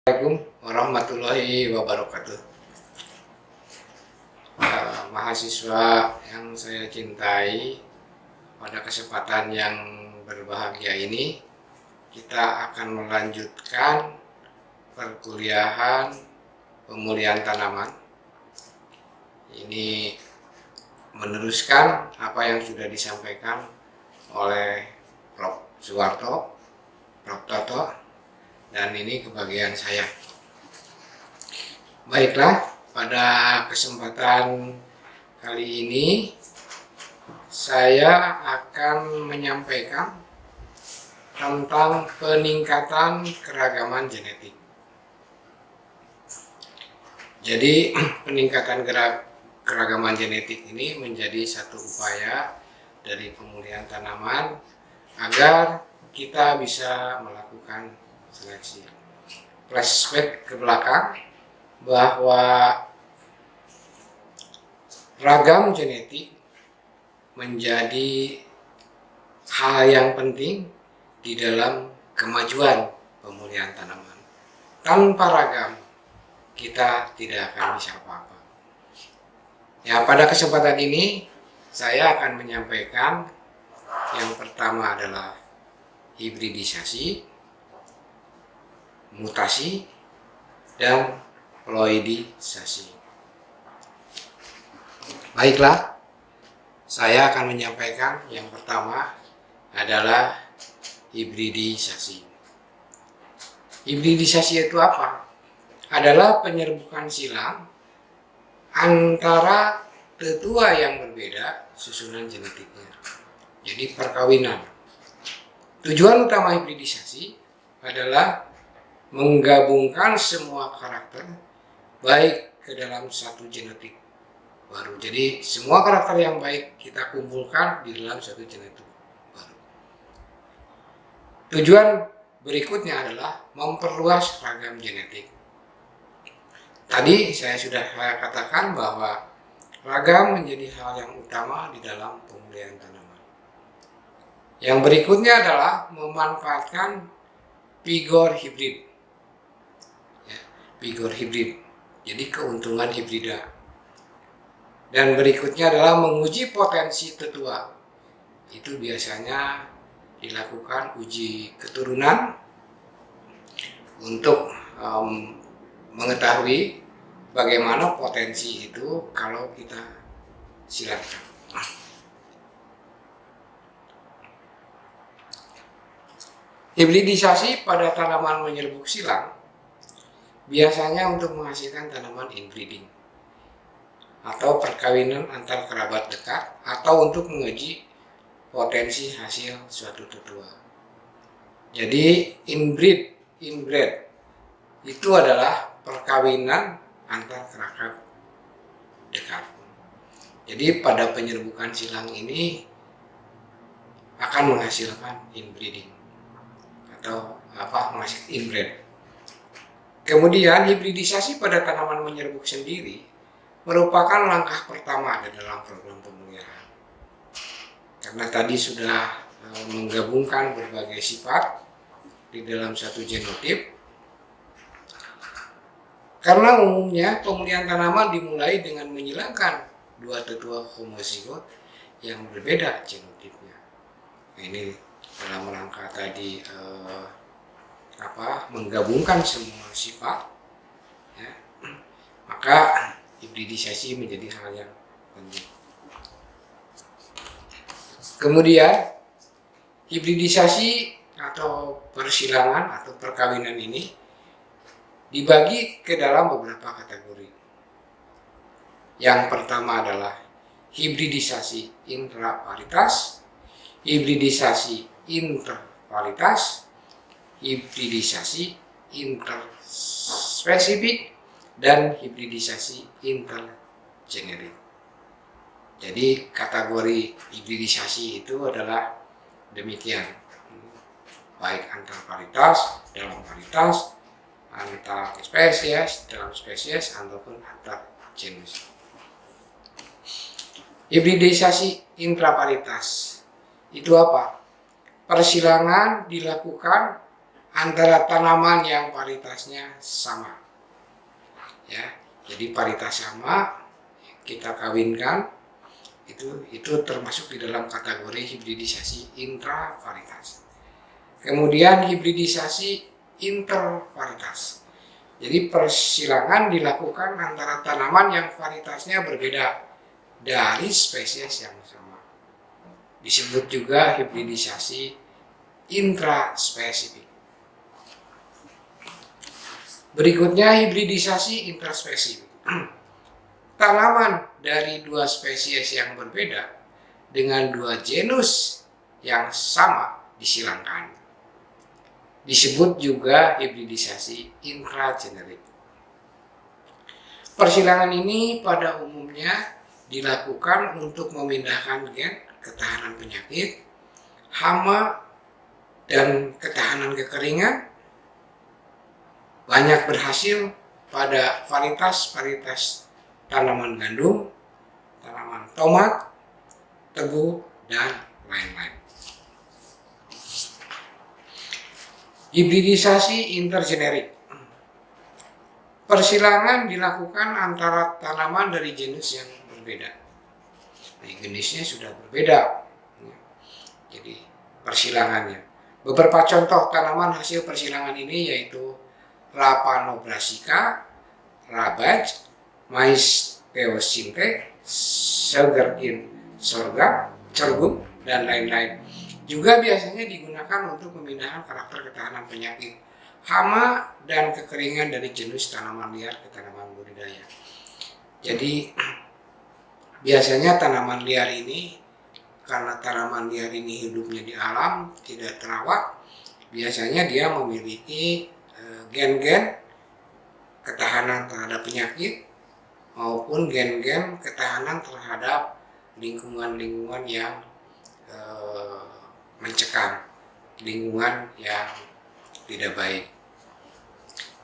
Assalamualaikum warahmatullahi wabarakatuh. Mahasiswa yang saya cintai, pada kesempatan yang berbahagia ini kita akan melanjutkan perkuliahan pemulihan tanaman. Ini meneruskan apa yang sudah disampaikan oleh Prof. Suwarto, Prof. Toto, dan ini kebagian saya. Baiklah, pada kesempatan kali ini saya akan menyampaikan tentang peningkatan keragaman genetik. Jadi peningkatan keragaman genetik ini menjadi satu upaya dari pemulihan tanaman agar kita bisa melakukan seleksi. Flashback ke belakang bahwa ragam genetik menjadi hal yang penting di dalam kemajuan pemulihan tanaman. Tanpa ragam kita tidak akan bisa apa-apa. Ya, pada kesempatan ini saya akan menyampaikan yang pertama adalah hibridisasi, mutasi, dan ploidisasi. Baiklah, saya akan menyampaikan yang pertama adalah hibridisasi. Hibridisasi itu apa? Adalah penyerbukan silang antara tetua yang berbeda susunan genetiknya. Jadi perkawinan. Tujuan utama hibridisasi adalah menggabungkan semua karakter baik ke dalam satu genetik baru. Jadi semua karakter yang baik kita kumpulkan di dalam satu genetik baru. Tujuan berikutnya adalah memperluas ragam genetik. Tadi saya sudah katakan bahwa ragam menjadi hal yang utama di dalam pemulihan tanaman. Yang berikutnya adalah memanfaatkan vigor hibrid. Ya, vigor hibrid. Jadi keuntungan hibrida. Dan berikutnya adalah menguji potensi tetua. Itu biasanya dilakukan uji keturunan untuk mengetahui bagaimana potensi itu kalau kita silatkan. Hibridisasi pada tanaman menyerbuk silang biasanya untuk menghasilkan tanaman inbreeding atau perkawinan antar kerabat dekat atau untuk menguji potensi hasil suatu tetua. Jadi inbreed itu adalah perkawinan antar kerabat dekat. Jadi pada penyerbukan silang ini akan menghasilkan inbreeding atau menghasilkan inbred. Kemudian hibridisasi pada tanaman menyerbuk sendiri merupakan langkah pertama di dalam program pemeliharaan. Karena tadi sudah menggabungkan berbagai sifat di dalam satu genotip. Karena umumnya pemulihan tanaman dimulai dengan menghilangkan dua tetua homozigot yang berbeda genotipnya. Nah, ini dalam rangka tadi menggabungkan semua sifat, ya, maka hibridisasi menjadi hal yang penting. Kemudian hibridisasi atau persilangan atau perkawinan ini dibagi ke dalam beberapa kategori. Yang pertama adalah hibridisasi intraparitas, hibridisasi interparitas, hibridisasi interspesifik, dan hibridisasi intergenerik. Jadi kategori hibridisasi itu adalah demikian, baik antar paritas, dalam paritas, antar spesies, dalam spesies, ataupun antar genus. Hibridisasi intraparitas itu apa? Persilangan dilakukan antara tanaman yang varietasnya sama. Ya, jadi varietas sama kita kawinkan, itu termasuk di dalam kategori hibridisasi intravarietas. Kemudian hibridisasi intervarietas. Jadi persilangan dilakukan antara tanaman yang varietasnya berbeda dari spesies yang sama. Disebut juga hibridisasi intraspesifik. Berikutnya hibridisasi intraspesifik. Tanaman dari dua spesies yang berbeda dengan dua genus yang sama disilangkan. Disebut juga hibridisasi intragenerik. Persilangan ini pada umumnya dilakukan untuk memindahkan gen ketahanan penyakit, hama, dan ketahanan kekeringan. Banyak berhasil pada varietas tanaman gandum, tanaman tomat, tebu, dan lain-lain. Hibridisasi intergenerik. Persilangan dilakukan antara tanaman dari jenis yang berbeda. Nah, jenisnya sudah berbeda. Jadi persilangannya. Beberapa contoh tanaman hasil persilangan ini yaitu Rapanobrassica, Rabaj, Mais Theosinte, Sugarcane sorghum, dan lain-lain. Juga biasanya digunakan untuk memindahkan karakter ketahanan penyakit, hama, dan kekeringan dari jenis tanaman liar ke tanaman budidaya. Jadi biasanya tanaman liar ini, karena tanaman liar ini hidupnya di alam, tidak terawat, biasanya dia memiliki gen-gen ketahanan terhadap penyakit maupun gen-gen ketahanan terhadap lingkungan-lingkungan yang mencekam, lingkungan yang tidak baik.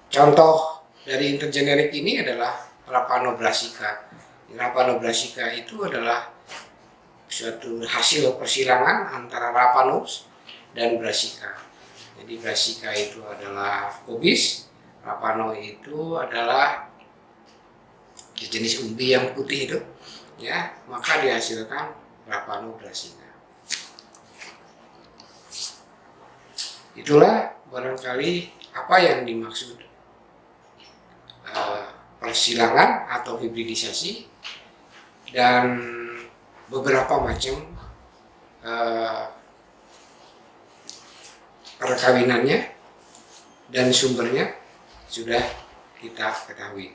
Contoh dari intergenerik ini adalah Rapanobrassica. Rapanobrassica itu adalah suatu hasil persilangan antara Rapanus dan Brassica. Jadi Brassica itu adalah kubis, Rapano itu adalah jenis umbi yang putih itu, ya, maka dihasilkan Rapanobrassica. Itulah barangkali apa yang dimaksud persilangan atau hibridisasi dan beberapa macam perkawinannya dan sumbernya sudah kita ketahui.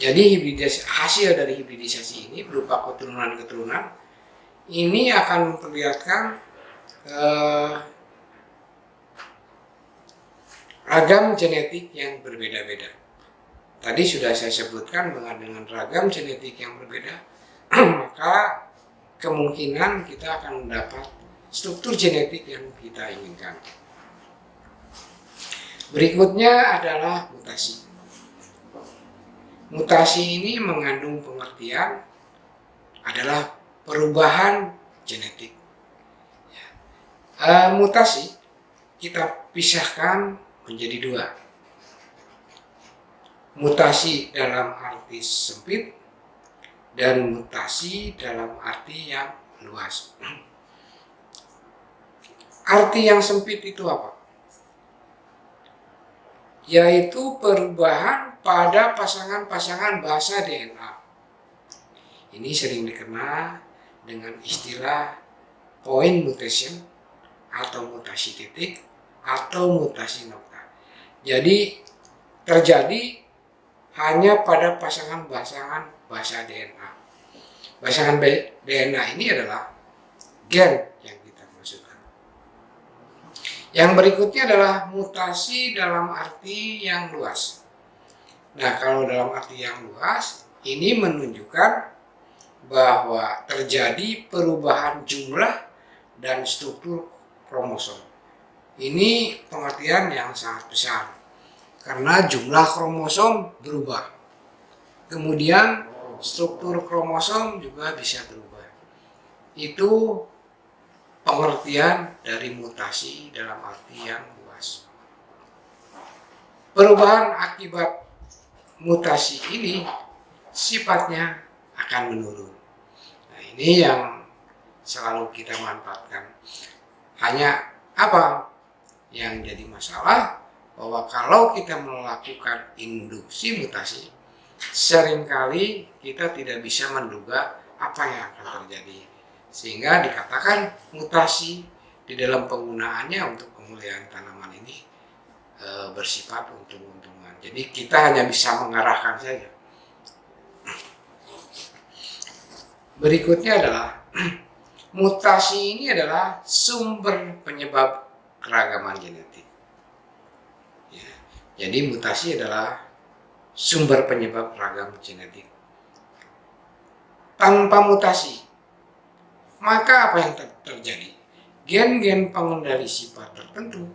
Jadi hasil dari hibridisasi ini berupa keturunan-keturunan ini akan memperlihatkan ragam genetik yang berbeda-beda. Tadi sudah saya sebutkan dengan ragam genetik yang berbeda, maka kemungkinan kita akan mendapat struktur genetik yang kita inginkan. Berikutnya adalah mutasi. Mutasi ini mengandung pengertian adalah perubahan genetik. Mutasi kita pisahkan menjadi dua. Mutasi dalam arti sempit dan mutasi dalam arti yang luas. Arti yang sempit itu apa? Yaitu perubahan pada pasangan-pasangan basa DNA. Ini sering dikenal dengan istilah point mutation atau mutasi titik atau mutasi nokta. Jadi terjadi hanya pada pasangan-pasangan basa DNA. Pasangan DNA ini adalah gen yang kita maksudkan. Yang berikutnya adalah mutasi dalam arti yang luas. Nah, kalau dalam arti yang luas, ini menunjukkan bahwa terjadi perubahan jumlah dan struktur kromosom. Ini pengertian yang sangat besar, karena jumlah kromosom berubah. Kemudian struktur kromosom juga bisa berubah. Itu pengertian dari mutasi dalam arti yang luas. Perubahan akibat mutasi ini sifatnya akan menurun. Nah, ini yang selalu kita manfaatkan. Hanya apa yang jadi masalah, bahwa kalau kita melakukan induksi mutasi, seringkali kita tidak bisa menduga apa yang akan terjadi, sehingga dikatakan mutasi di dalam penggunaannya untuk pemulihan tanaman ini bersifat untung-untungan. Jadi kita hanya bisa mengarahkan saja. Berikutnya adalah mutasi ini adalah sumber penyebab keragaman genetik. Ya, jadi mutasi adalah sumber penyebab ragam genetik. Tanpa mutasi, maka apa yang terjadi? Gen-gen pengendali sifat tertentu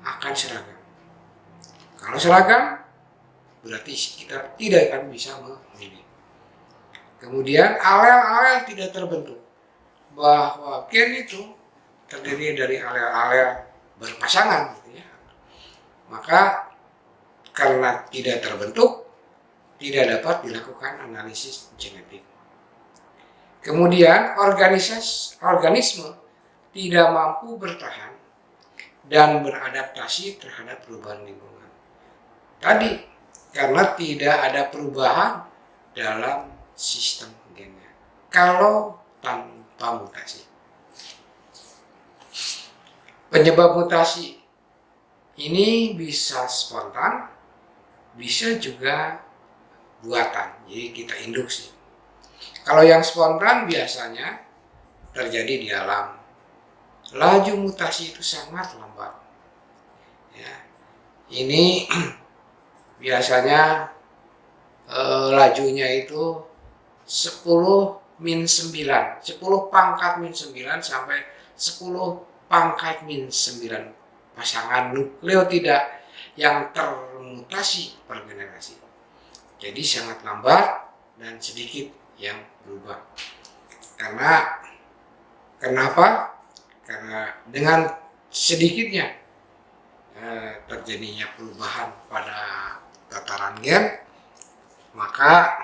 akan seragam. Kalau seragam, berarti kita tidak akan bisa memilih. Kemudian alel-alel tidak terbentuk, bahwa gen itu terdiri dari alel-alel berpasangan, gitu ya. Maka karena tidak terbentuk, tidak dapat dilakukan analisis genetik. Kemudian organisme tidak mampu bertahan dan beradaptasi terhadap perubahan lingkungan. Tadi karena tidak ada perubahan dalam sistem gennya kalau tanpa mutasi. Penyebab mutasi ini bisa spontan, bisa juga buatan, jadi kita induksi. Kalau yang spontan biasanya terjadi di alam. Laju mutasi itu sangat lambat. Ya, ini biasanya lajunya itu 10 min 9, 10 pangkat min 9 sampai 10 pangkat min 9 pasangan nukleotida yang termutasi per generasi. Jadi sangat lambat dan sedikit yang berubah. Kenapa? Karena dengan sedikitnya terjadinya perubahan pada tataran gen, maka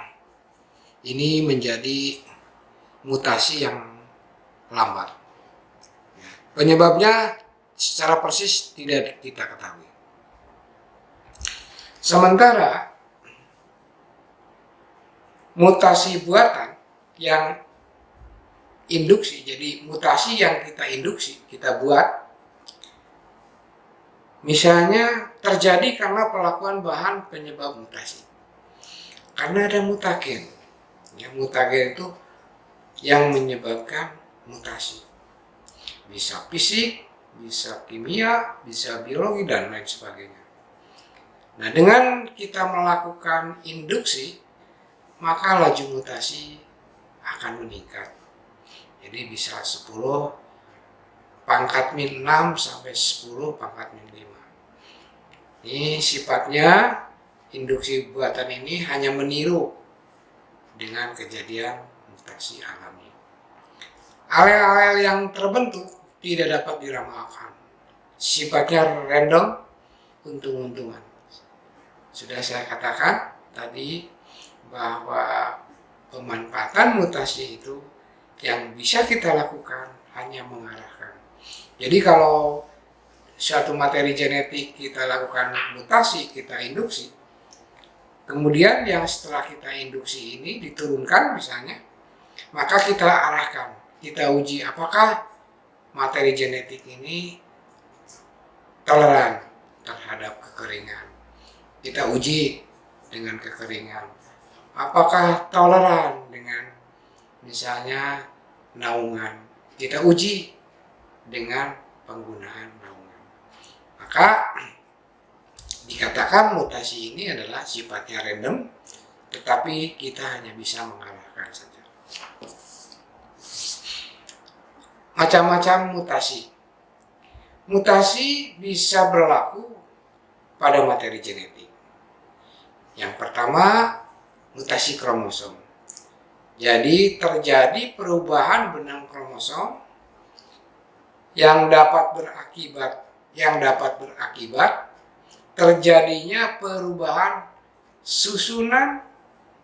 ini menjadi mutasi yang lambat. Penyebabnya secara persis tidak kita ketahui. Sementara mutasi buatan yang induksi, jadi mutasi yang kita induksi, kita buat, misalnya terjadi karena pelakuan bahan penyebab mutasi. Karena ada mutagen. Ya, mutagen itu yang menyebabkan mutasi. Bisa fisik, bisa kimia, bisa biologi, dan lain sebagainya. Nah, dengan kita melakukan induksi, maka laju mutasi akan meningkat. Jadi bisa 10 pangkat min 6 sampai 10 pangkat min 5. Ini sifatnya induksi buatan ini hanya meniru dengan kejadian mutasi alami. Alel-alel yang terbentuk tidak dapat diramalkan. Sifatnya random, untung-untungan. Sudah saya katakan tadi bahwa pemanfaatan mutasi itu yang bisa kita lakukan hanya mengarahkan. Jadi kalau suatu materi genetik kita lakukan mutasi, kita induksi, kemudian yang setelah kita induksi ini diturunkan misalnya, maka kita arahkan, kita uji apakah materi genetik ini toleran terhadap kekeringan. Kita uji dengan kekeringan. Apakah toleran dengan misalnya naungan. Kita uji dengan penggunaan naungan. Maka dikatakan mutasi ini adalah sifatnya random, tetapi kita hanya bisa mengarahkan saja. Macam-macam mutasi. Mutasi bisa berlaku pada materi genetik. Yang pertama, mutasi kromosom. Jadi terjadi perubahan benang kromosom yang dapat berakibat terjadinya perubahan susunan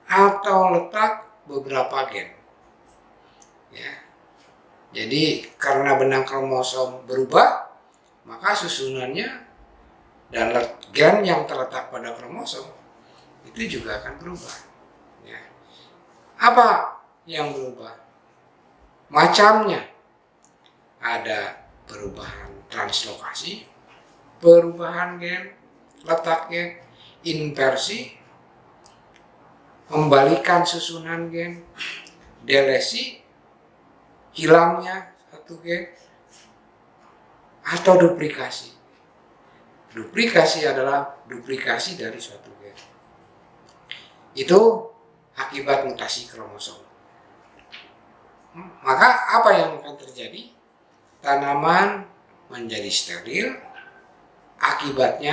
atau letak beberapa gen. Ya. Jadi karena benang kromosom berubah, maka susunannya dan gen yang terletak pada kromosom itu juga akan berubah. Ya. Apa yang berubah? Macamnya. Ada perubahan translokasi, perubahan gen, letak gen, inversi, membalikan susunan gen, delesi, hilangnya satu gen, atau duplikasi. Duplikasi adalah duplikasi dari suatu gen. Itu akibat mutasi kromosom. Maka apa yang akan terjadi? Tanaman menjadi steril, akibat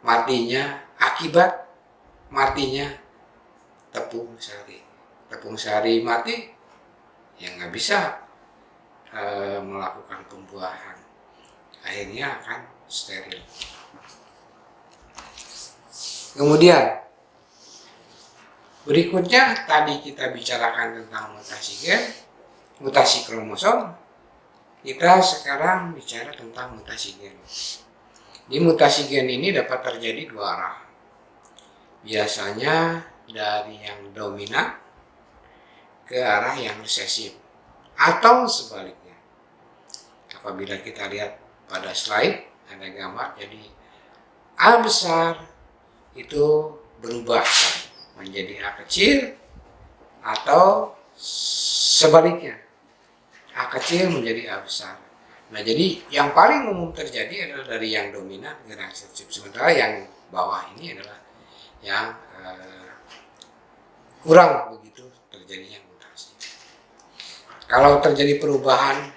matinya tepung sari. Tepung sari mati, ya nggak bisa melakukan pembuahan. Akhirnya akan steril. Kemudian berikutnya tadi kita bicarakan tentang mutasi gen, mutasi kromosom. Kita sekarang bicara tentang mutasi gen. Di mutasi gen ini dapat terjadi dua arah. Biasanya dari yang dominan ke arah yang resesif atau sebaliknya. Apabila kita lihat pada slide ada gambar, jadi A besar itu berubah menjadi A kecil atau sebaliknya. A kecil menjadi A besar. Nah, jadi yang paling umum terjadi adalah dari yang dominan ke resesif. Sementara yang bawah ini adalah yang kurang begitu terjadinya mutasi. Kalau terjadi perubahan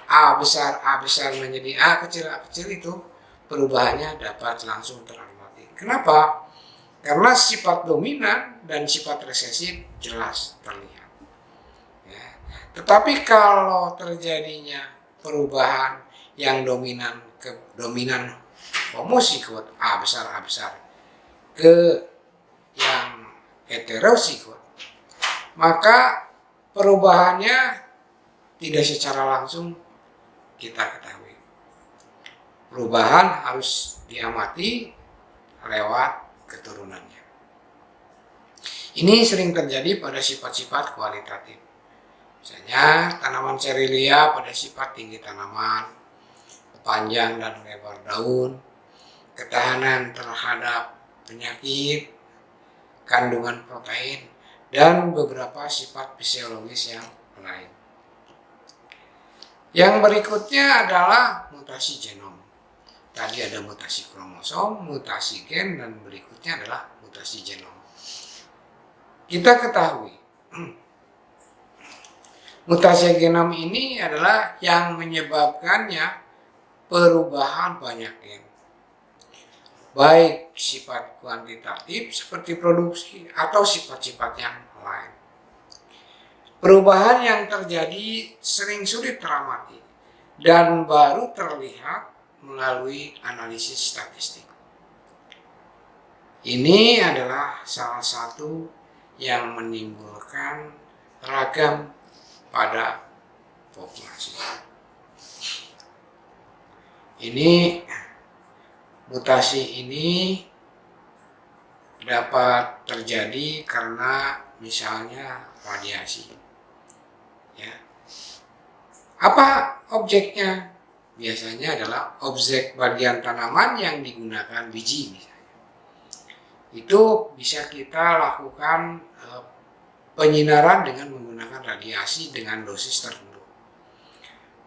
A besar menjadi A kecil itu perubahannya dapat langsung teramati. Kenapa? Karena sifat dominan dan sifat resesif jelas terlihat. Tetapi kalau terjadinya perubahan yang dominan homozigot A besar ke yang heterozigot, maka perubahannya tidak secara langsung kita ketahui. Perubahan harus diamati lewat keturunannya. Ini sering terjadi pada sifat-sifat kualitatif. Misalnya tanaman Cerulea pada sifat tinggi tanaman, panjang dan lebar daun, ketahanan terhadap penyakit, kandungan protein, dan beberapa sifat fisiologis yang lain. Yang berikutnya adalah mutasi genom. Tadi ada mutasi kromosom, mutasi gen, dan berikutnya adalah mutasi genom. Kita ketahui mutasi genom ini adalah yang menyebabkannya perubahan banyak gen. Baik sifat kuantitatif seperti produksi atau sifat-sifat yang lain. Perubahan yang terjadi sering sulit teramati dan baru terlihat melalui analisis statistik. Ini adalah salah satu yang menimbulkan ragam pada populasi. Mutasi ini dapat terjadi karena misalnya radiasi. Ya. Apa objeknya? Biasanya adalah objek bagian tanaman yang digunakan biji misalnya. Itu bisa kita lakukan penyinaran dengan menggunakan radiasi dengan dosis tertentu.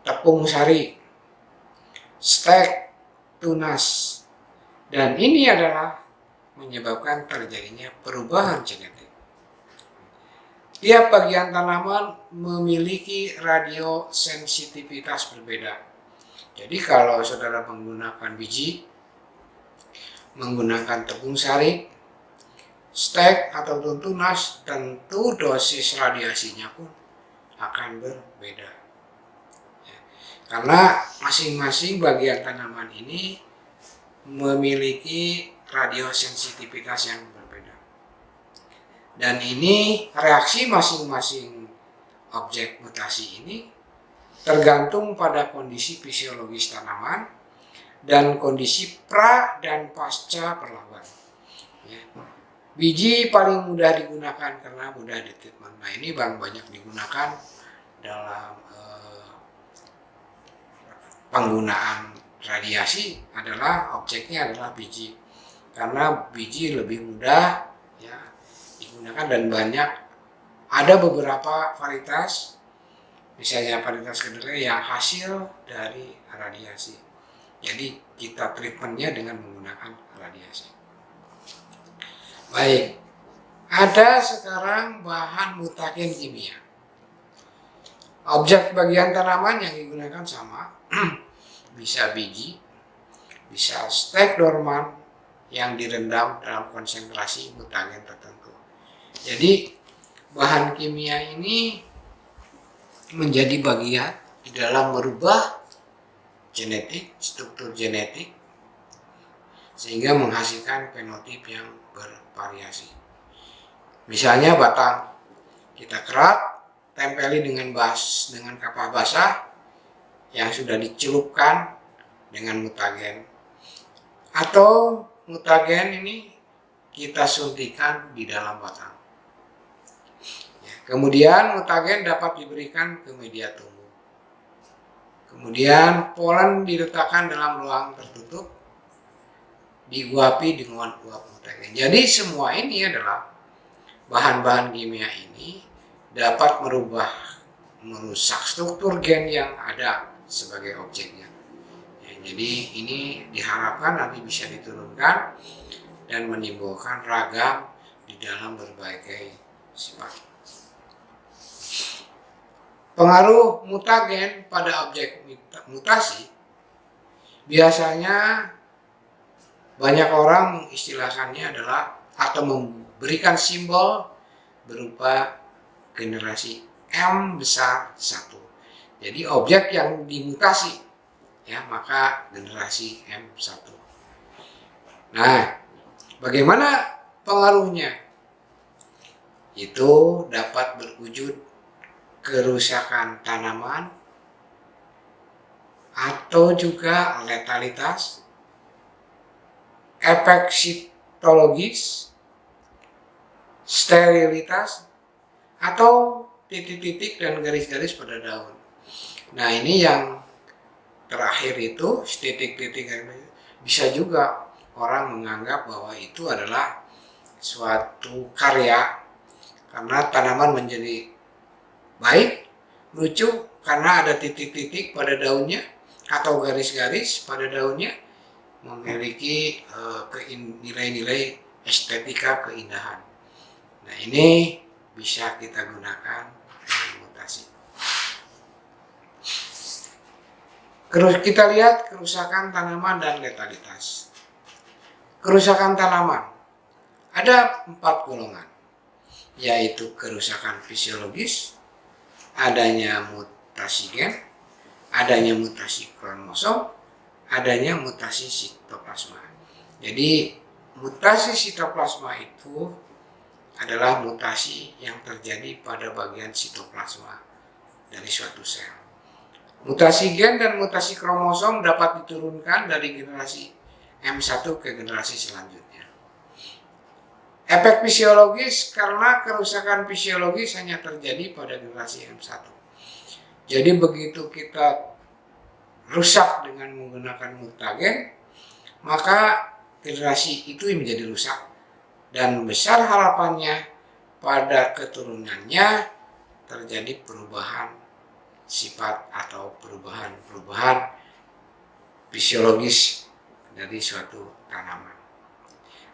Tepung sari, stek, tunas, dan ini adalah menyebabkan terjadinya perubahan genetik. Tiap bagian tanaman memiliki radiosensitivitas berbeda. Jadi kalau saudara menggunakan biji, menggunakan tepung sari, stek atau tunas, tentu dosis radiasinya pun akan berbeda. Karena masing-masing bagian tanaman ini memiliki radiosensitivitas yang berbeda. Dan ini reaksi masing-masing objek mutasi ini tergantung pada kondisi fisiologis tanaman dan kondisi pra dan pasca perlakuan. Ya. Biji paling mudah digunakan karena mudah ditreatment. Nah ini banyak digunakan dalam penggunaan radiasi adalah objeknya adalah biji, karena biji lebih mudah ya digunakan dan banyak. Ada beberapa varietas, misalnya varietas kedelai yang hasil dari radiasi. Jadi kita treatmentnya dengan menggunakan radiasi. Baik, ada sekarang bahan mutagen kimia. Objek bagian tanaman yang digunakan sama, bisa biji, bisa stek dorman yang direndam dalam konsentrasi mutagen tertentu. Jadi bahan kimia ini menjadi bagian di dalam merubah genetik, struktur genetik, sehingga menghasilkan fenotip yang bervariasi. Misalnya batang kita kerat, tempeli dengan kapas basah yang sudah dicelupkan dengan mutagen, atau mutagen ini kita suntikan di dalam batang. Kemudian mutagen dapat diberikan ke media tumbuh. Kemudian polen diletakkan dalam ruang tertutup, diuapi dengan uap mutagen. Jadi semua ini adalah bahan-bahan kimia ini dapat merusak struktur gen yang ada sebagai objeknya. Ya, jadi ini diharapkan nanti bisa diturunkan dan menimbulkan ragam di dalam berbagai sifat. Pengaruh mutagen pada objek mutasi biasanya banyak orang mengistilahkannya adalah atau memberikan simbol berupa generasi M besar 1. Jadi objek yang dimutasi ya maka generasi M1. Nah, bagaimana pengaruhnya? Itu dapat berwujud kerusakan tanaman atau juga letalitas, efek sitologis, sterilitas, atau titik-titik dan garis-garis pada daun. Nah ini yang terakhir itu titik-titik bisa juga orang menganggap bahwa itu adalah suatu karya karena tanaman menjadi baik, lucu karena ada titik-titik pada daunnya atau garis-garis pada daunnya, memiliki nilai-nilai estetika keindahan. Nah ini bisa kita gunakan dengan mutasi. Kita lihat kerusakan tanaman dan letalitas. Kerusakan tanaman ada 4 golongan, yaitu kerusakan fisiologis, adanya mutasi gen, adanya mutasi kromosom, adanya mutasi sitoplasma. Jadi mutasi sitoplasma itu adalah mutasi yang terjadi pada bagian sitoplasma dari suatu sel. Mutasi gen dan mutasi kromosom dapat diturunkan dari generasi M1 ke generasi selanjutnya. Efek fisiologis karena kerusakan fisiologis hanya terjadi pada generasi M1. Jadi begitu kita rusak dengan menggunakan mutagen, maka generasi itu menjadi rusak. Dan besar harapannya pada keturunannya terjadi perubahan sifat atau perubahan fisiologis dari suatu tanaman.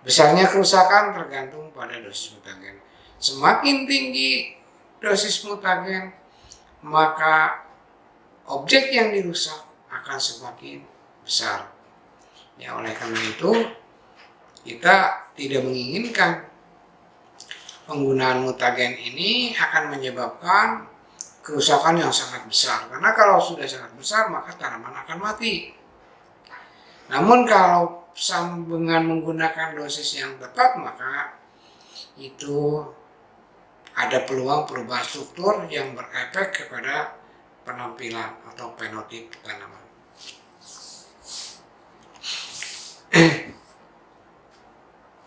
Besarnya kerusakan tergantung pada dosis mutagen. Semakin tinggi dosis mutagen, maka objek yang dirusak akan semakin besar. Ya, oleh karena itu kita tidak menginginkan penggunaan mutagen ini akan menyebabkan kerusakan yang sangat besar. Karena kalau sudah sangat besar maka tanaman akan mati. Namun kalau dengan menggunakan dosis yang tepat maka itu ada peluang perubahan struktur yang berefek kepada penampilan atau fenotip tanaman.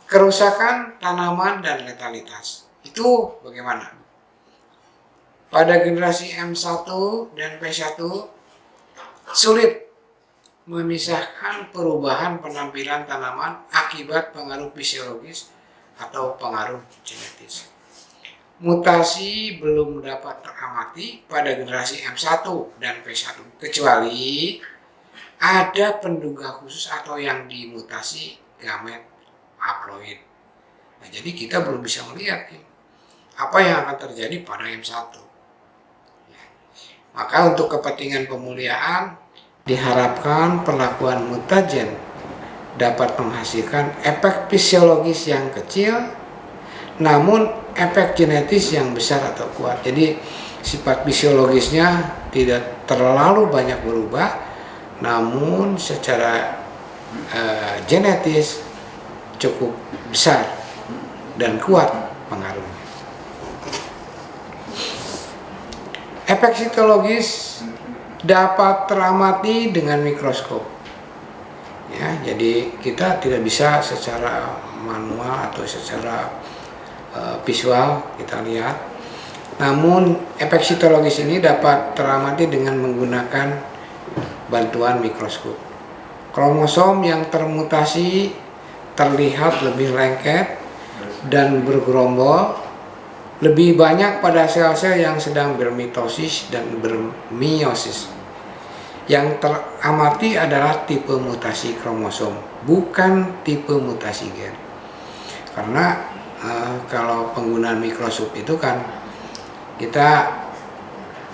Kerusakan tanaman dan letalitas itu bagaimana? Pada generasi M1 dan P1 sulit memisahkan perubahan penampilan tanaman akibat pengaruh fisiologis atau pengaruh genetis. Mutasi belum dapat teramati pada generasi M1 dan P1 kecuali ada penduga khusus atau yang dimutasi gamet haploid. Nah, jadi kita belum bisa melihat apa yang akan terjadi pada M1. Maka untuk kepentingan pemuliaan diharapkan perlakuan mutagen dapat menghasilkan efek fisiologis yang kecil namun efek genetis yang besar atau kuat. Jadi sifat fisiologisnya tidak terlalu banyak berubah namun secara genetis cukup besar dan kuat pengaruhnya. Efek sitologis dapat teramati dengan mikroskop. Ya, jadi kita tidak bisa secara manual atau secara visual kita lihat. Namun efek sitologis ini dapat teramati dengan menggunakan bantuan mikroskop. Kromosom yang termutasi terlihat lebih lengket dan bergerombol lebih banyak pada sel-sel yang sedang bermitosis dan bermeiosis. Yang teramati adalah tipe mutasi kromosom, bukan tipe mutasi gen. Karena kalau penggunaan mikroskop itu kan kita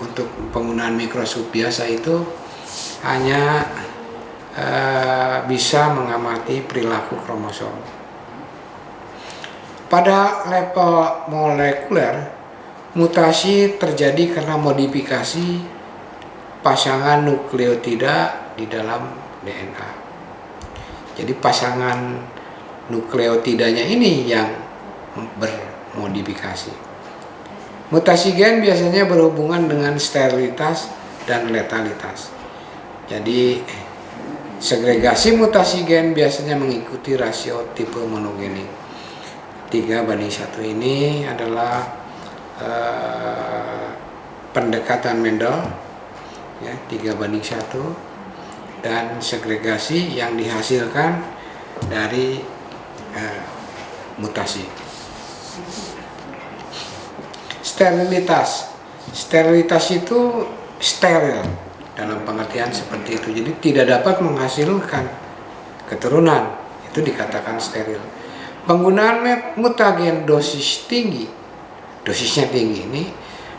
untuk penggunaan mikroskop biasa itu hanya bisa mengamati perilaku kromosom. Pada level molekuler, mutasi terjadi karena modifikasi pasangan nukleotida di dalam DNA. Jadi pasangan nukleotidanya ini yang bermodifikasi. Mutasi gen biasanya berhubungan dengan sterilitas dan letalitas. Jadi segregasi mutasi gen biasanya mengikuti rasio tipe monogenik. 3:1 ini adalah pendekatan Mendel ya, 3:1 dan segregasi yang dihasilkan dari mutasi. Sterilitas itu steril dalam pengertian seperti itu, jadi tidak dapat menghasilkan keturunan, itu dikatakan steril. Penggunaan mutagen dosisnya tinggi ini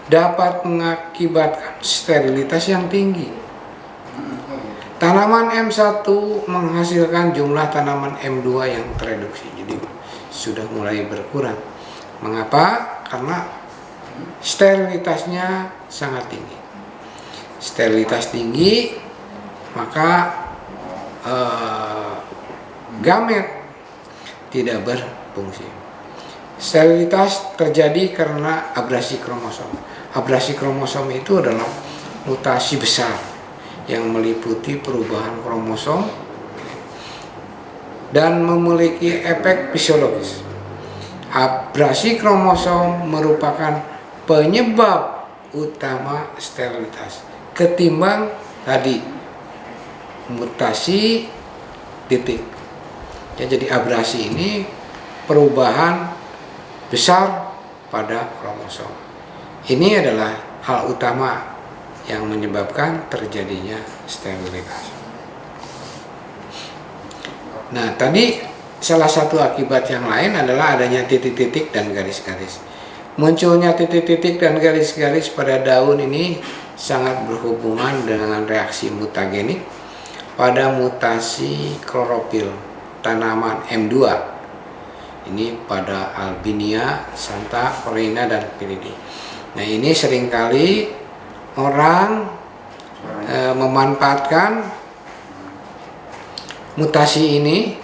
dapat mengakibatkan sterilitas yang tinggi. Tanaman M1 menghasilkan jumlah tanaman M2 yang tereduksi, jadi sudah mulai berkurang. Mengapa? Karena sterilitasnya sangat tinggi. Sterilitas tinggi, maka gamet tidak berfungsi. Sterilitas terjadi karena abrasi kromosom. Abrasi kromosom itu adalah mutasi besar yang meliputi perubahan kromosom dan memiliki efek fisiologis. Abrasi kromosom merupakan penyebab utama sterilitas ketimbang tadi mutasi titik. Ya, jadi abrasi ini perubahan besar pada kromosom. Ini adalah hal utama yang menyebabkan terjadinya sterilitas. Nah, tadi salah satu akibat yang lain adalah adanya titik-titik dan garis-garis. Munculnya titik-titik dan garis-garis pada daun ini sangat berhubungan dengan reaksi mutagenik pada mutasi klorofil tanaman M2. Ini pada Albinia, Santa Corina, dan Piridae. Nah, ini seringkali orang memanfaatkan mutasi ini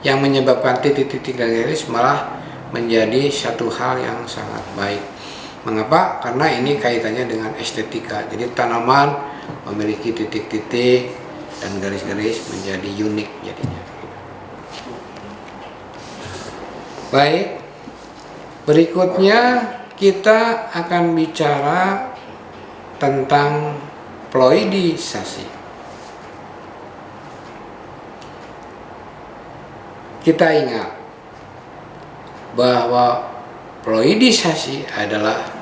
yang menyebabkan titik-titik garis malah menjadi satu hal yang sangat baik. Mengapa? Karena ini kaitannya dengan estetika. Jadi tanaman memiliki titik-titik dan garis-garis menjadi unik jadinya. Baik, berikutnya kita akan bicara tentang ploidisasi. Kita ingat bahwa ploidisasi adalah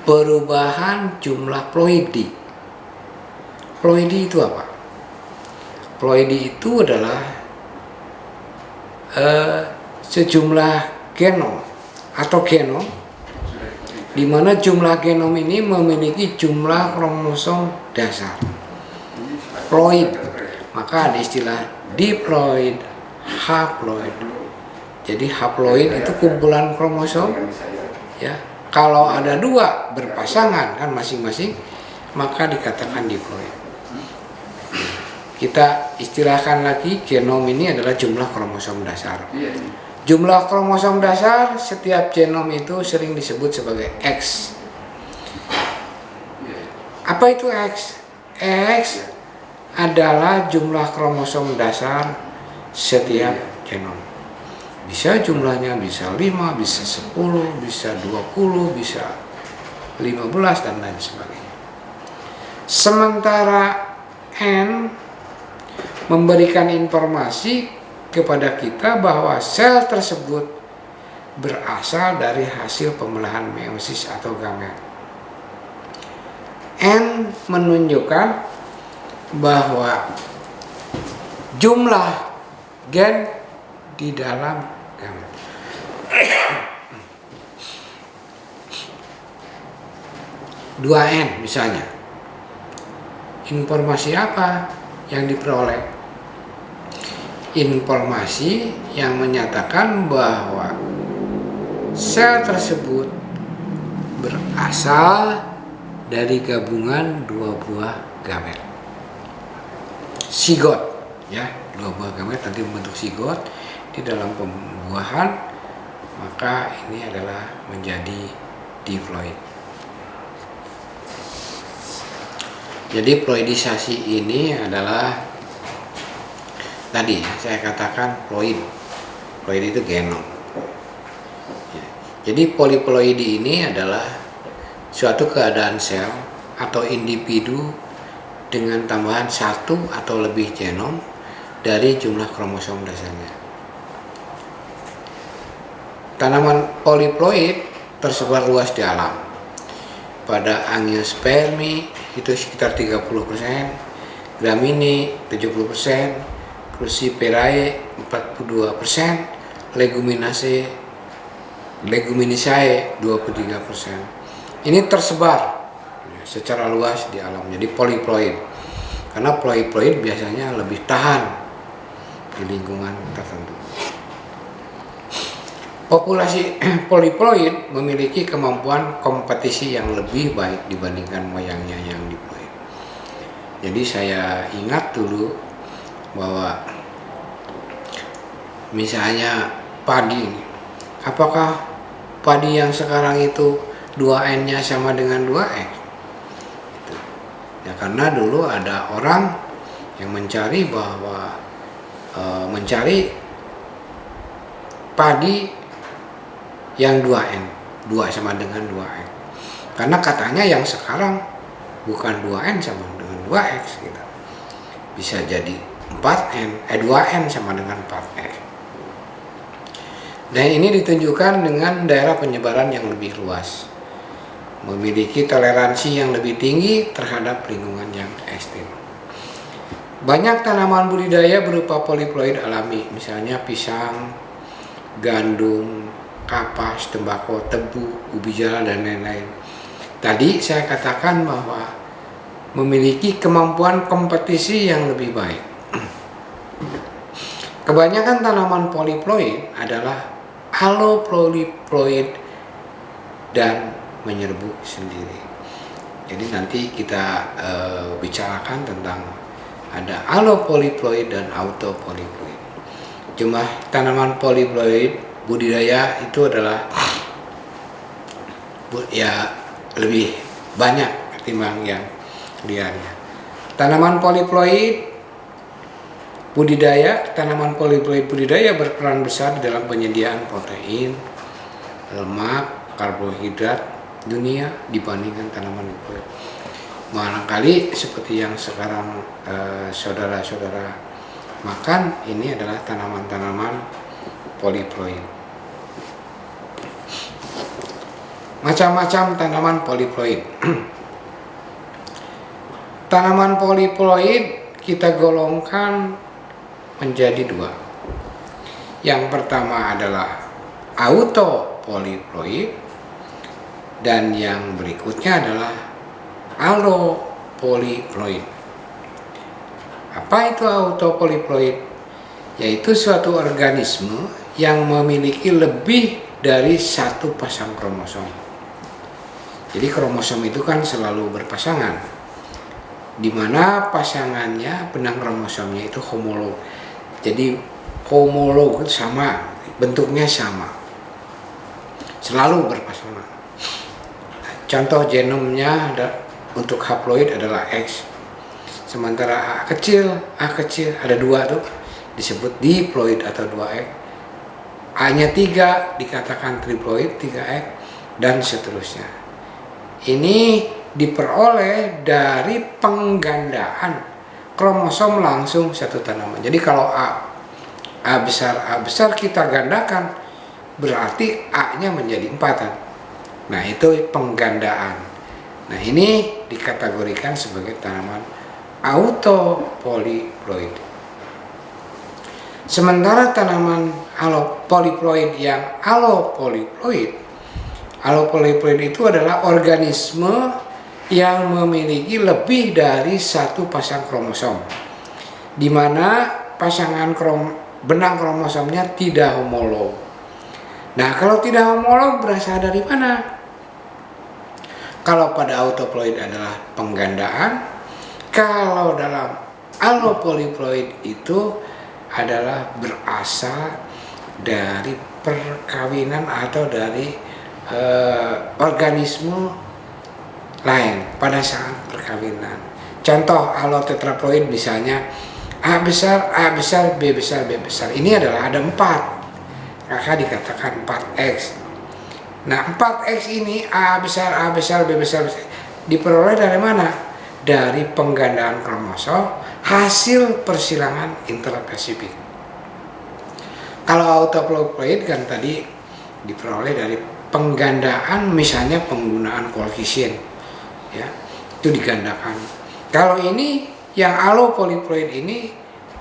perubahan jumlah ploidi. Ploidi itu apa? Ploidi itu adalah sejumlah genom atau genom di mana jumlah genom ini memiliki jumlah kromosom dasar. Ploid, maka ada istilah diploid, haploid. Jadi haploid itu kumpulan kromosom, ya. Kalau ada dua berpasangan kan masing-masing, maka dikatakan diploid. Kita istilahkan lagi, genom ini adalah jumlah kromosom dasar. Jumlah kromosom dasar setiap genom itu sering disebut sebagai X. Apa itu X? X adalah jumlah kromosom dasar setiap genom. Bisa jumlahnya bisa 5, bisa 10, bisa 20, bisa 15 dan lain sebagainya. Sementara N memberikan informasi kepada kita bahwa sel tersebut berasal dari hasil pembelahan meiosis atau gamet. N menunjukkan bahwa jumlah gen di dalam gamet. Dua N misalnya. Informasi apa yang diperoleh? Informasi yang menyatakan bahwa sel tersebut berasal dari gabungan dua buah gamet. Zigot, ya, dua buah gamet nanti membentuk zigot di dalam pembuahan, maka ini adalah menjadi diploid. Jadi ploidisasi ini adalah tadi saya katakan ploid. Ploid itu genom. Ya. Jadi poliploidi ini adalah suatu keadaan sel atau individu dengan tambahan satu atau lebih genom dari jumlah kromosom dasarnya. Tanaman poliploid tersebar luas di alam. Pada angiospermi itu sekitar 30%, Gramini 70%, Cruciferae 42%, Leguminosae 23%. Ini tersebar secara luas di alam. Jadi poliploid. Karena poliploid biasanya lebih tahan di lingkungan tertentu. Populasi poliploid memiliki kemampuan kompetisi yang lebih baik dibandingkan moyangnya yang diploid. Jadi saya ingat dulu bahwa misalnya padi ini, apakah padi yang sekarang itu 2N-nya sama dengan 2X? Gitu. Ya karena dulu ada orang yang mencari bahwa mencari padi yang 2N, 2 sama dengan 2X. Karena katanya yang sekarang bukan 2N sama dengan 2X gitu. Bisa jadi 2N sama dengan 4X. Dan ini ditunjukkan dengan daerah penyebaran yang lebih luas, memiliki toleransi yang lebih tinggi terhadap lingkungan yang ekstrim. Banyak tanaman budidaya berupa poliploid alami, misalnya pisang, gandum, kapas, tembakau, tebu, ubi jalar, dan lain-lain. Tadi saya katakan bahwa memiliki kemampuan kompetisi yang lebih baik. Kebanyakan tanaman poliploid adalah allopoliploid dan menyerbuk sendiri. Jadi nanti kita bicarakan tentang ada allopolyploid dan autopolyploid. Cuma tanaman polyploid budidaya itu adalah ya lebih banyak ketimbang yang liarnya. Tanaman polyploid budidaya berperan besar di dalam penyediaan protein, lemak, karbohidrat dunia dibandingkan tanaman diploid. Barangkali seperti yang sekarang saudara-saudara makan, ini adalah tanaman-tanaman polyploid. Macam-macam tanaman polyploid. Tanaman polyploid kita golongkan menjadi dua. Yang pertama adalah autopolyploid dan yang berikutnya adalah allopolyploid. Apa itu autopolyploid? Yaitu suatu organisme yang memiliki lebih dari satu pasang kromosom. Jadi kromosom itu kan selalu berpasangan, di mana pasangannya benang kromosomnya itu homolog. Jadi homolog itu sama, bentuknya sama, selalu berpasangan. Contoh genomnya untuk haploid adalah X. Sementara A kecil ada dua tuh, disebut diploid atau 2X. A-nya 3 dikatakan triploid 3X dan seterusnya. Ini diperoleh dari penggandaan kromosom langsung satu tanaman. Jadi kalau A besar kita gandakan, berarti A-nya menjadi 4. Nah, itu penggandaan. Nah, ini dikategorikan sebagai tanaman autopolyploid. Sementara tanaman polyploid yang allopolyploid itu adalah organisme yang memiliki lebih dari satu pasang kromosom, di mana pasangan benang kromosomnya tidak homolog. Nah, kalau tidak homolog berasal dari mana? Kalau pada autopolyploid adalah penggandaan, kalau dalam allopolyploid itu adalah berasal dari perkawinan atau dari organisme lain pada saat perkawinan. Contoh allotetraploid misalnya A besar, B besar, B besar. Ini adalah ada 4. Maka dikatakan 4X. Nah, 4X ini A besar, B besar, diperoleh dari mana? Dari penggandaan kromosom hasil persilangan interspesifik. Kalau autopolyploid kan tadi diperoleh dari penggandaan, misalnya penggunaan koefisien, ya, itu digandakan. Kalau ini yang allopolyploid ini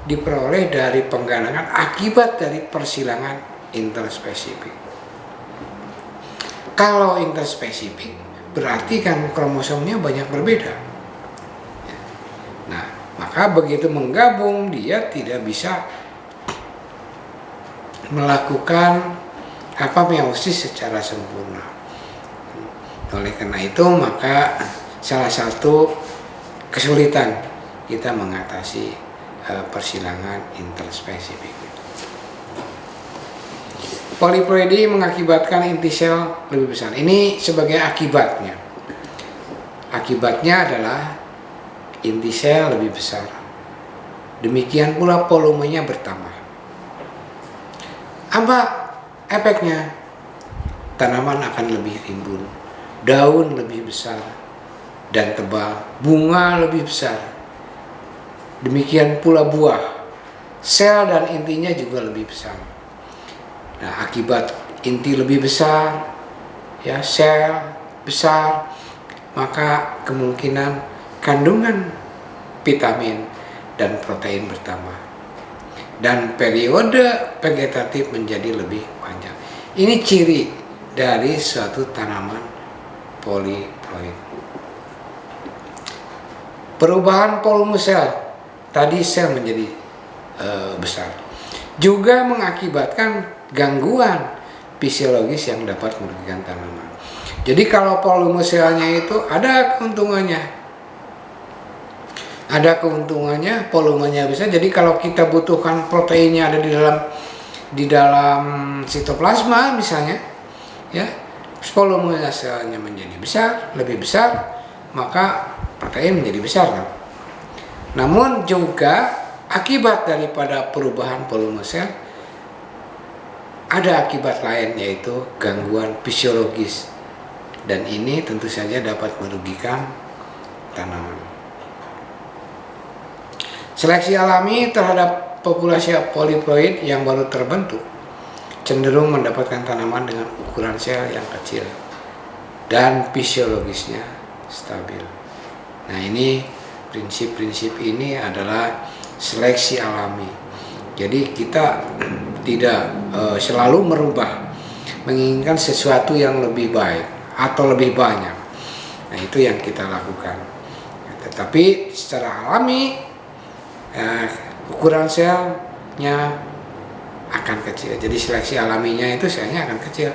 diperoleh dari penggandaan akibat dari persilangan interspesifik. Kalau interspesifik berarti kan kromosomnya banyak berbeda. Nah, maka begitu menggabung dia tidak bisa melakukan meiosis secara sempurna. Oleh karena itu maka salah satu kesulitan kita mengatasi persilangan interspesifik. Polyploidy mengakibatkan inti sel lebih besar. Ini sebagai akibatnya. Akibatnya adalah inti sel lebih besar. Demikian pula volumenya bertambah. Apa efeknya? Tanaman akan lebih rimbun, daun lebih besar dan tebal, bunga lebih besar. Demikian pula buah, sel dan intinya juga lebih besar. Nah, akibat inti lebih besar, ya, sel besar, maka kemungkinan kandungan vitamin dan protein bertambah. Dan periode vegetatif menjadi lebih panjang. Ini ciri dari suatu tanaman polyploid. Perubahan volume sel, tadi sel menjadi besar, juga mengakibatkan gangguan fisiologis yang dapat merugikan tanaman. Jadi kalau volume selnya itu ada keuntungannya. Ada keuntungannya, volumenya besar. Jadi kalau kita butuhkan proteinnya ada di dalam sitoplasma misalnya, ya, volume selnya menjadi besar, lebih besar, maka protein menjadi besar kan? Namun juga akibat daripada perubahan volume sel ada akibat lain, yaitu gangguan fisiologis, dan ini tentu saja dapat merugikan tanaman. Seleksi alami terhadap populasi poliploid yang baru terbentuk cenderung mendapatkan tanaman dengan ukuran sel yang kecil dan fisiologisnya stabil. Nah, ini prinsip-prinsip ini adalah seleksi alami. Jadi kita tidak selalu menginginkan sesuatu yang lebih baik atau lebih banyak. Nah, itu yang kita lakukan. Tetapi secara alami ukuran selnya akan kecil. Jadi seleksi alaminya itu selnya akan kecil.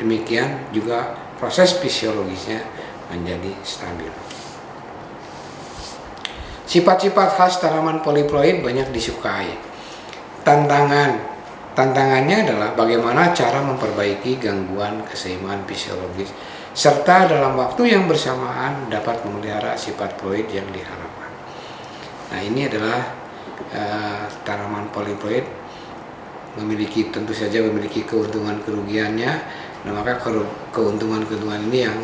Demikian juga proses fisiologisnya menjadi stabil. Sifat-sifat khas tanaman poliploid banyak disukai. Tantangannya adalah bagaimana cara memperbaiki gangguan keseimbangan fisiologis serta dalam waktu yang bersamaan dapat memelihara sifat ploid yang diharapkan. Nah, ini adalah tanaman poliploid tentu saja memiliki keuntungan kerugiannya. Nah, maka keuntungan ini yang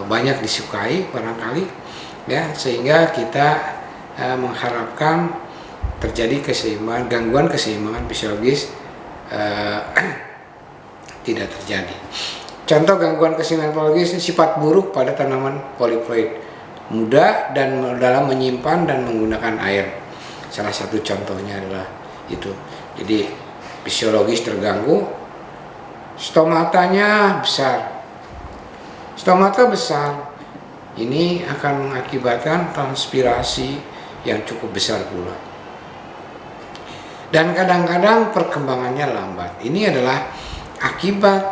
banyak disukai barangkali, ya, sehingga kita mengharapkan terjadi gangguan keseimbangan fisiologis tidak terjadi. Contoh gangguan keseimbangan fisiologis sifat buruk pada tanaman poliploid, mudah dan dalam menyimpan dan menggunakan air. Salah satu contohnya adalah itu. Jadi fisiologis terganggu, stomatanya besar. Stomata besar ini akan mengakibatkan transpirasi yang cukup besar pula. Dan kadang-kadang perkembangannya lambat. Ini adalah akibat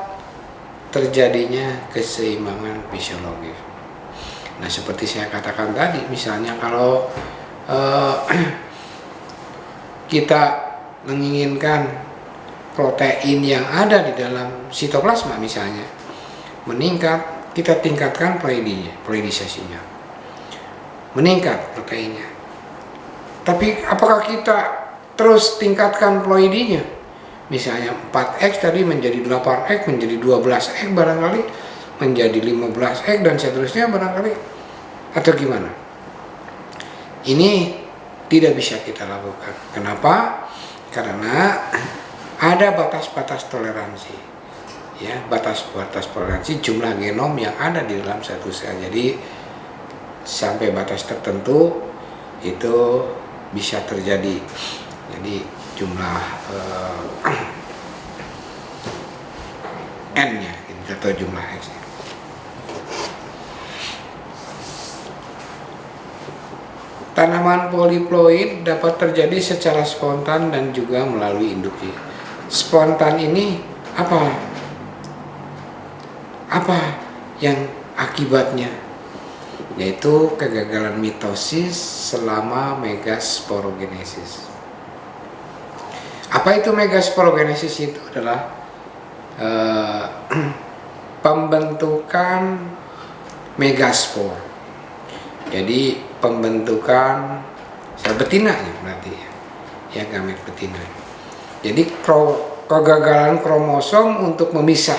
terjadinya keseimbangan fisiologis. Nah, seperti saya katakan tadi, misalnya kalau kita menginginkan protein yang ada di dalam sitoplasma misalnya meningkat, kita tingkatkan ploidisasinya, meningkat proteinnya. Tapi apakah kita terus tingkatkan ploidinya? Misalnya 4x tadi menjadi 8x, menjadi 12x barangkali, menjadi 15x dan seterusnya barangkali, atau gimana? Ini tidak bisa kita lakukan. Kenapa? Karena ada batas-batas toleransi, ya, batas-batas toleransi jumlah genom yang ada di dalam satu sel. Jadi sampai batas tertentu itu bisa terjadi. Jadi jumlah n-nya atau jumlah x-nya. Tanaman poliploid dapat terjadi secara spontan dan juga melalui induksi. Spontan ini apa? Apa yang akibatnya? Yaitu kegagalan mitosis selama megasporogenesis. Apa itu megasporogenesis? Itu adalah pembentukan megaspor. Jadi pembentukan sel betinanya berarti, ya, gamet betina. Jadi kegagalan kromosom untuk memisah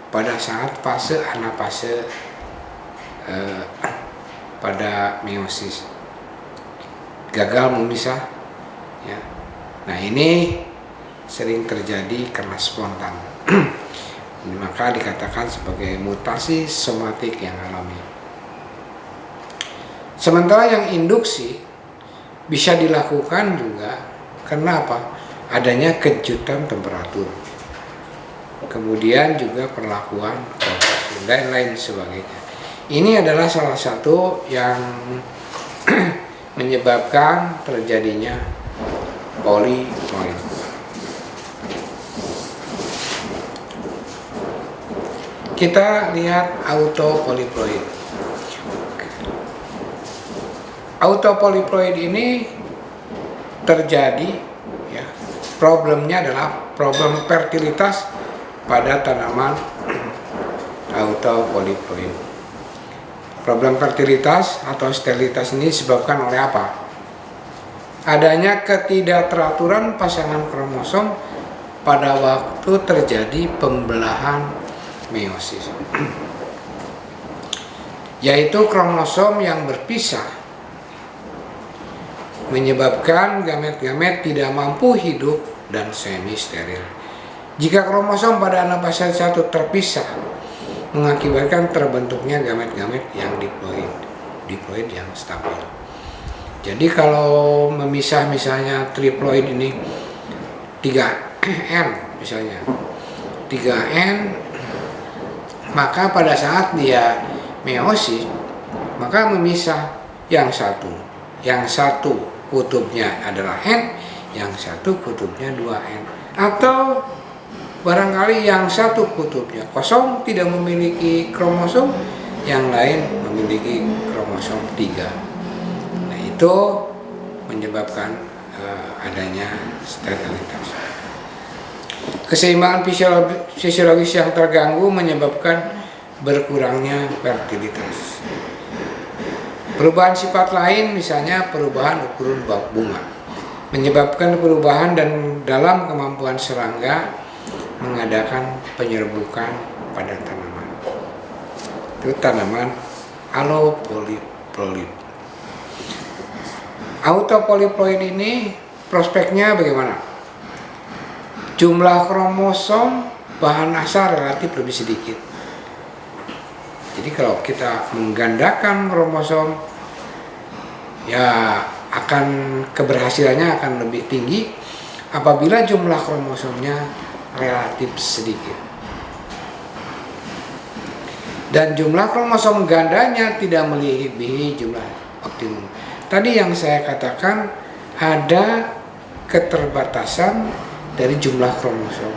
pada saat fase anafase pada meiosis, gagal memisah, ya. Nah, ini sering terjadi karena spontan. Maka dikatakan sebagai mutasi somatik yang alami. Sementara yang induksi bisa dilakukan juga karena apa? Adanya kejutan temperatur, kemudian juga perlakuan dan lain sebagainya. Ini adalah salah satu yang menyebabkan terjadinya poliploid. Kita lihat autopolyploid. Autopolyploid ini terjadi, ya, problemnya adalah problem fertilitas pada tanaman autopolyploid. Problem fertilitas atau sterilitas ini disebabkan oleh apa? Adanya ketidakteraturan pasangan kromosom pada waktu terjadi pembelahan meiosis, yaitu kromosom yang berpisah menyebabkan gamet-gamet tidak mampu hidup dan semi steril. Jika kromosom pada anabasa satu terpisah, mengakibatkan terbentuknya gamet-gamet yang diploid yang stabil. Jadi kalau memisah misalnya triploid ini 3N misalnya, 3N, maka pada saat dia meiosis, maka memisah yang satu kutubnya adalah N, yang satu kutubnya 2N. Atau barangkali yang satu kutubnya kosong, tidak memiliki kromosom, yang lain memiliki kromosom 3. Nah, itu menyebabkan adanya sterilitas. Keseimbangan fisiologis yang terganggu menyebabkan berkurangnya fertilitas. Perubahan sifat lain, misalnya perubahan ukuran bunga, menyebabkan perubahan dan dalam kemampuan serangga mengadakan penyerbukan pada tanaman. Itu tanaman allopolyploid. Autopolyploid ini prospeknya bagaimana? Jumlah kromosom bahan asal relatif lebih sedikit. Jadi kalau kita menggandakan kromosom, ya akan keberhasilannya akan lebih tinggi apabila jumlah kromosomnya relatif sedikit. Dan jumlah kromosom gandanya tidak melebihi jumlah optimum. Tadi yang saya katakan ada keterbatasan dari jumlah kromosom.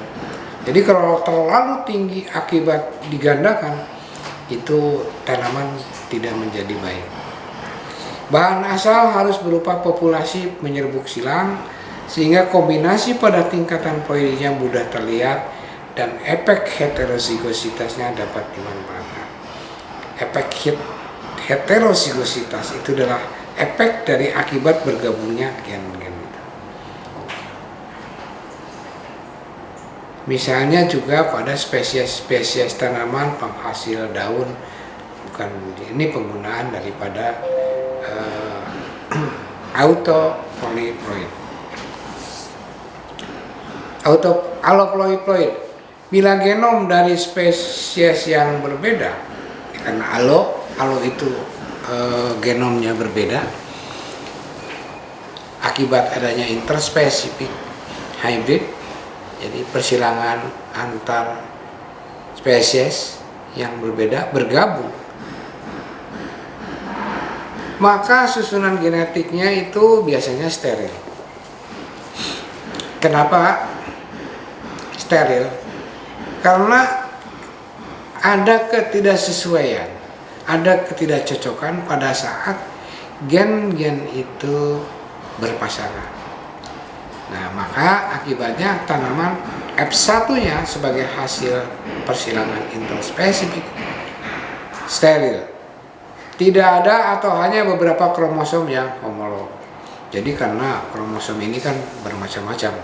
Jadi kalau terlalu tinggi akibat digandakan, itu tanaman tidak menjadi baik. Bahan asal harus berupa populasi menyerbuk silang, sehingga kombinasi pada tingkatan ploidnya mudah terlihat dan efek heterozigositasnya dapat dimanfaatkan. Efek heterozigositas itu adalah efek dari akibat bergabungnya gen-gen itu. Misalnya juga pada spesies-spesies tanaman penghasil daun, bukan budi. Ini penggunaan daripada autopolyploid. Allopolyploid. Bila genom dari spesies yang berbeda, karena allo itu genomnya berbeda, akibat adanya interspesifik hybrid, jadi persilangan antar spesies yang berbeda bergabung, maka susunan genetiknya itu biasanya steril. Kenapa steril? Karena ada ketidaksesuaian, ada ketidakcocokan pada saat gen-gen itu berpasangan. Nah, maka akibatnya tanaman F1-nya sebagai hasil persilangan interspesifik steril. Tidak ada atau hanya beberapa kromosom yang homolog. Jadi karena kromosom ini kan bermacam-macam.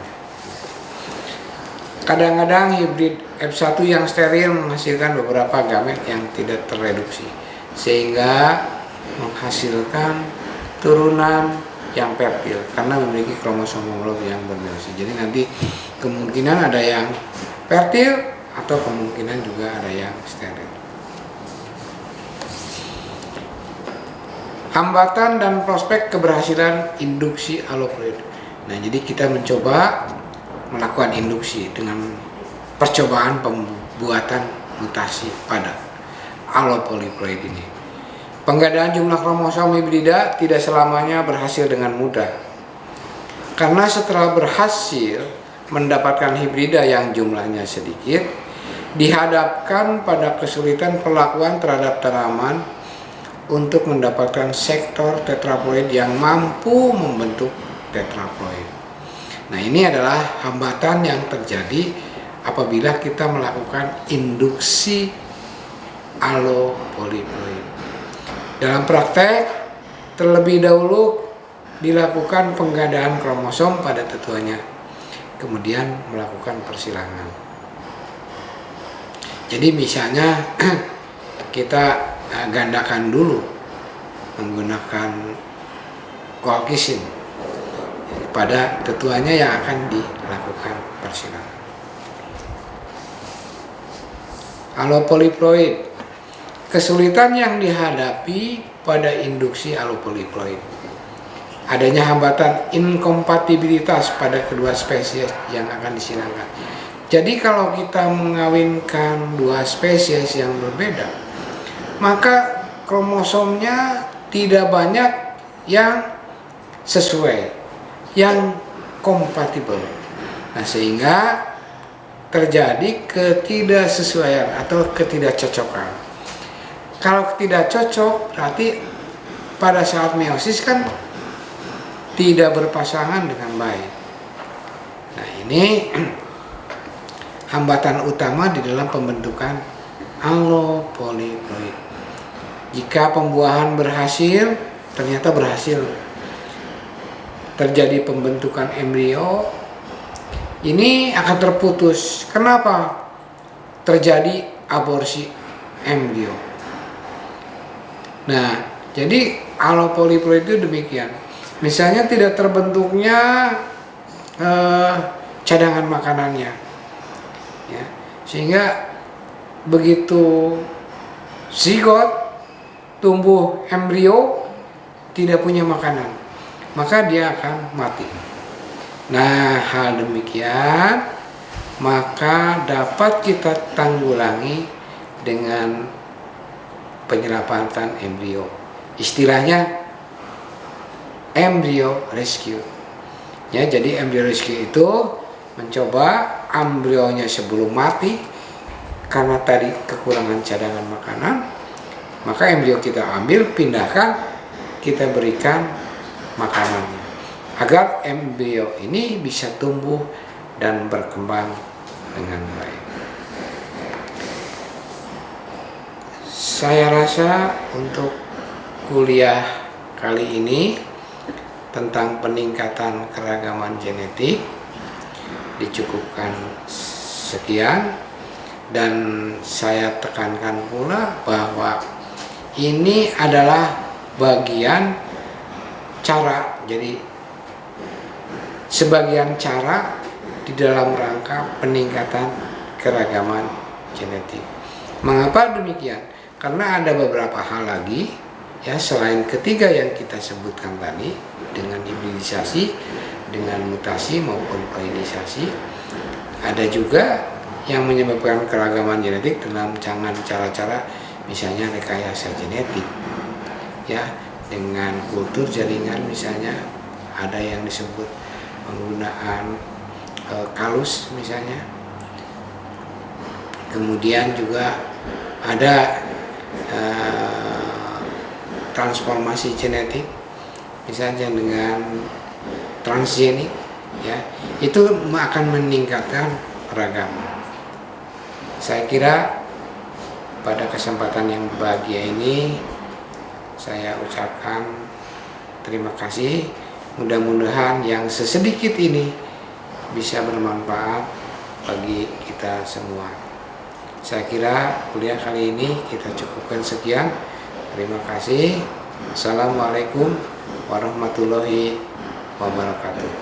Kadang-kadang hibrid F1 yang steril menghasilkan beberapa gamet yang tidak terreduksi, sehingga menghasilkan turunan yang fertil karena memiliki kromosom homolog yang bermeiosis. Jadi nanti kemungkinan ada yang fertil atau kemungkinan juga ada yang steril. Hambatan dan prospek keberhasilan induksi allopolyploid. Nah, jadi kita mencoba melakukan induksi dengan percobaan pembuatan mutasi pada allopolyploid ini. Penggandaan jumlah kromosom hibrida tidak selamanya berhasil dengan mudah. Karena setelah berhasil mendapatkan hibrida yang jumlahnya sedikit, dihadapkan pada kesulitan perlakuan terhadap tanaman untuk mendapatkan sektor tetraploid yang mampu membentuk tetraploid. Nah, ini adalah hambatan yang terjadi apabila kita melakukan induksi alopoliploid. Dalam praktek, terlebih dahulu dilakukan penggandaan kromosom pada tetuanya, kemudian melakukan persilangan. Jadi misalnya kita gandakan dulu menggunakan colchicine pada tetuanya yang akan dilakukan persilangan. Alopoliploid, kesulitan yang dihadapi pada induksi alopoliploid. Adanya hambatan inkompatibilitas pada kedua spesies yang akan disilangkan. Jadi kalau kita mengawinkan dua spesies yang berbeda, maka kromosomnya tidak banyak yang sesuai, yang kompatibel. Nah, sehingga terjadi ketidaksesuaian atau ketidakcocokan. Kalau tidak cocok, berarti pada saat meiosis kan tidak berpasangan dengan baik. Nah, ini hambatan utama di dalam pembentukan alopoliploid. Jika pembuahan berhasil, ternyata berhasil terjadi pembentukan embrio, ini akan terputus. Kenapa? Terjadi aborsi embrio. Nah, jadi alopoliploid itu demikian. Misalnya tidak terbentuknya cadangan makanannya, ya, sehingga begitu zigot tumbuh embrio tidak punya makanan, maka dia akan mati. Nah, hal demikian maka dapat kita tanggulangi dengan penyelamatan embrio. Istilahnya embryo rescue. Ya, jadi embryo rescue itu mencoba embrionya sebelum mati karena tadi kekurangan cadangan makanan, maka embrio kita ambil, pindahkan, kita berikan makanannya agar embrio ini bisa tumbuh dan berkembang dengan baik. Saya rasa untuk kuliah kali ini tentang peningkatan keragaman genetik dicukupkan sekian, dan saya tekankan pula bahwa ini adalah bagian cara, jadi sebagian cara di dalam rangka peningkatan keragaman genetik. Mengapa demikian? Karena ada beberapa hal lagi, ya, selain ketiga yang kita sebutkan tadi, dengan hibridisasi, dengan mutasi maupun poinisasi, ada juga yang menyebabkan keragaman genetik dalam cara-cara, misalnya rekayasa genetik, ya, dengan kultur jaringan, misalnya ada yang disebut penggunaan kalus misalnya. Kemudian juga ada transformasi genetik, misalnya dengan transgenik, ya, itu akan meningkatkan ragam. Saya kira pada kesempatan yang berbahagia ini saya ucapkan terima kasih. Mudah-mudahan yang sesedikit ini bisa bermanfaat bagi kita semua. Saya kira kuliah kali ini kita cukupkan sekian. Terima kasih. Assalamualaikum warahmatullahi wabarakatuh.